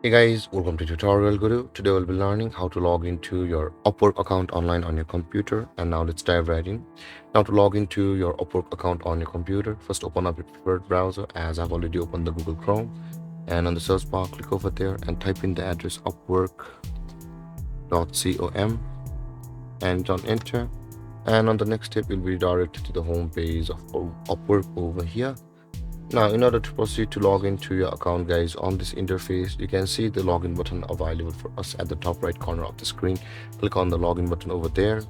Hey guys, welcome to Tutorial Guru. Today we'll be learning how to log into your Upwork account online on your computer. And now let's dive right in. Now to log into your Upwork account on your computer, first open up your preferred browser as I've already opened the Google Chrome. And on the search bar, click over there and type in the address upwork.com and on enter. And on the next step, you'll be redirected to the home page of Upwork over here. Now, in order to proceed to log into your account, guys, on this interface, you can see the login button available for us at the top right corner of the screen. Click on the login button over there,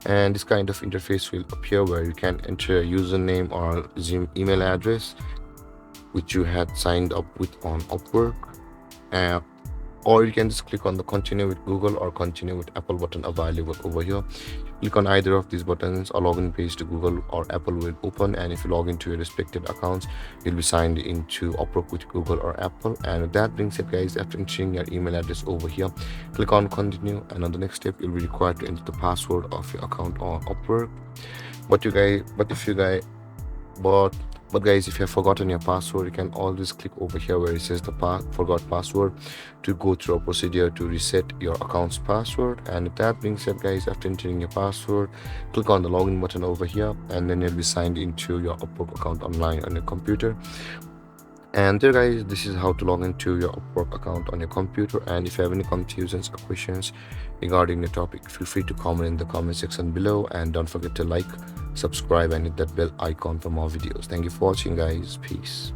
and this kind of interface will appear where you can enter a username or email address which you had signed up with on Upwork. Or you can just click on the continue with Google or continue with Apple button available over here. Click on either of these buttons, a login page to Google or Apple will open, and if you log into your respective accounts, you'll be signed into Upwork with Google or Apple. And with that being said, guys, after entering your email address over here, click on continue, and on the next step you'll be required to enter the password of your account on Upwork. But guys, if you have forgotten your password, you can always click over here where it says the forgot password to go through a procedure to reset your account's password. And with that being said, guys, after entering your password, click on the login button over here, and then you'll be signed into your Upwork account online on your computer. And there, guys, this is how to log into your Upwork account on your computer. And if you have any confusions or questions regarding the topic, feel free to comment in the comment section below, and don't forget to like, subscribe, and hit that bell icon for more videos. Thank you for watching, guys. Peace.